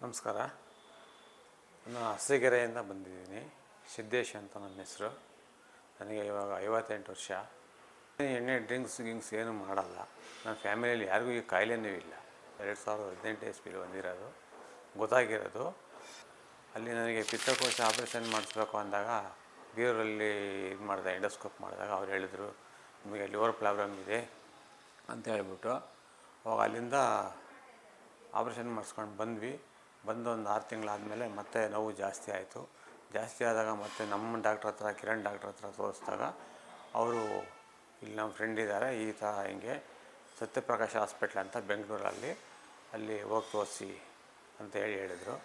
ನಮಸ್ಕಾರ. ನಾನು ಅರಸೀಕೆರೆಯಿಂದ ಬಂದಿದ್ದೀನಿ. ಸಿದ್ದೇಶ್ ಅಂತ ನನ್ನ ಹೆಸರು. ನನಗೆ ಇವಾಗ 58 ವರ್ಷ. ಎಣ್ಣೆ ಡ್ರಿಂಕ್ಸ್ ಏನೂ ಮಾಡಲ್ಲ. ನನ್ನ ಫ್ಯಾಮಿಲಿಯಲ್ಲಿ ಯಾರಿಗೂ ಈ ಕಾಯಿಲೆನೂ ಇಲ್ಲ. 2018 ಇಸ್ವಿಲಿ ಬಂದಿರೋದು, ಗೊತ್ತಾಗಿರೋದು. ಅಲ್ಲಿ ನನಗೆ ಪಿತ್ತಕೋಶ ಆಪ್ರೇಷನ್ ಮಾಡಿಸ್ಬೇಕು ಅಂದಾಗ ಬೀರಲ್ಲಿ ಇದು ಮಾಡಿದೆ, ಎಂಡೋಸ್ಕೋಪ್ ಮಾಡಿದಾಗ ಅವ್ರು ಹೇಳಿದರು, ನಿಮಗೆ ಲಿವರ್ ಪ್ರಾಬ್ಲಮ್ ಇದೆ ಅಂತ ಹೇಳ್ಬಿಟ್ಟು. ಅವಾಗ ಅಲ್ಲಿಂದ ಆಪ್ರೇಷನ್ ಮಾಡಿಸ್ಕೊಂಡು ಬಂದು ಒಂದು 6 ತಿಂಗಳಾದಮೇಲೆ ಮತ್ತೆ ನೋವು ಜಾಸ್ತಿ ಆಯಿತು. ಜಾಸ್ತಿ ಆದಾಗ ಮತ್ತೆ ನಮ್ಮ ಡಾಕ್ಟ್ರ್ ಹತ್ರ, ಕಿರಣ್ ಡಾಕ್ಟ್ರ್ ಹತ್ರ ತೋರಿಸಿದಾಗ ಅವರು, ಇಲ್ಲಿ ನಮ್ಮ ಫ್ರೆಂಡ್ ಇದ್ದಾರೆ, ಈ ಥರ ಹಿಂಗೆ ಸತ್ಯಪ್ರಕಾಶ ಹಾಸ್ಪಿಟ್ಲ್ ಅಂತ ಬೆಂಗಳೂರಲ್ಲಿ, ಅಲ್ಲಿ ಹೋಗಿ ತೋರಿಸಿ ಅಂತ ಹೇಳಿದರು.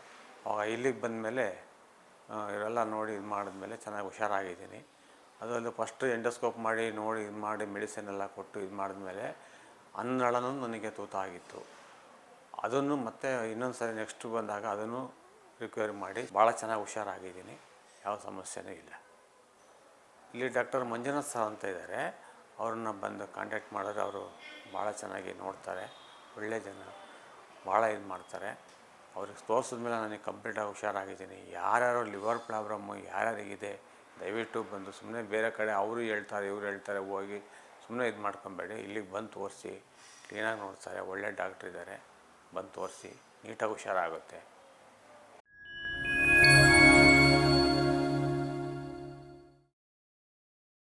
ಅವಾಗ ಇಲ್ಲಿಗೆ ಬಂದಮೇಲೆ ಇವರೆಲ್ಲ ನೋಡಿ ಇದು ಮಾಡಿದ್ಮೇಲೆ ಚೆನ್ನಾಗಿ ಹುಷಾರಾಗಿದ್ದೀನಿ. ಅದರಲ್ಲೂ ಫಸ್ಟು ಎಂಡೋಸ್ಕೋಪ್ ಮಾಡಿ ನೋಡಿ ಇದು ಮಾಡಿ ಮೆಡಿಸಿನ್ ಎಲ್ಲ ಕೊಟ್ಟು ಇದು ಮಾಡಿದ್ಮೇಲೆ ಅನ್ನಳನೂ ನನಗೆ ತೂತ ಆಗಿತ್ತು. ಅದನ್ನು ಮತ್ತೆ ಇನ್ನೊಂದು ಸರಿ ನೆಕ್ಸ್ಟ್ ಬಂದಾಗ ಅದನ್ನು ರಿಕವರಿ ಮಾಡಿ ಭಾಳ ಚೆನ್ನಾಗಿ ಹುಷಾರಾಗಿದ್ದೀನಿ. ಯಾವ ಸಮಸ್ಯೆನೂ ಇಲ್ಲ. ಇಲ್ಲಿ ಡಾಕ್ಟರ್ ಮಂಜುನಾಥ್ ಸರ್ ಅಂತ ಇದ್ದಾರೆ, ಅವ್ರನ್ನ ಬಂದು ಕಾಂಟ್ಯಾಕ್ಟ್ ಮಾಡಿದ್ರೆ ಅವರು ಭಾಳ ಚೆನ್ನಾಗಿ ನೋಡ್ತಾರೆ. ಒಳ್ಳೆಯ ಜನ, ಭಾಳ ಇದು ಮಾಡ್ತಾರೆ. ಅವ್ರಿಗೆ ತೋರಿಸಿದ್ಮೇಲೆ ನನಗೆ ಕಂಪ್ಲೀಟಾಗಿ ಹುಷಾರಾಗಿದ್ದೀನಿ. ಯಾರ್ಯಾರು ಲಿವರ್ ಪ್ರಾಬ್ಲಮ್ಮು ಯಾರ್ಯಾರಿಗಿದೆ ದಯವಿಟ್ಟು ಬಂದು, ಸುಮ್ಮನೆ ಬೇರೆ ಕಡೆ ಅವರು ಹೇಳ್ತಾರೆ ಇವ್ರು ಹೇಳ್ತಾರೆ ಹೋಗಿ ಸುಮ್ಮನೆ ಇದು ಮಾಡ್ಕೊಬೇಡಿ. ಇಲ್ಲಿಗೆ ಬಂದು ತೋರಿಸಿ, ಕ್ಲೀನಾಗಿ ನೋಡ್ತಾರೆ, ಒಳ್ಳೆ ಡಾಕ್ಟ್ರ್ ಇದ್ದಾರೆ. ಬಂದು ತೋರಿಸಿ, ನೀಟಾಗಿ ಹುಷಾರಾಗುತ್ತೆ.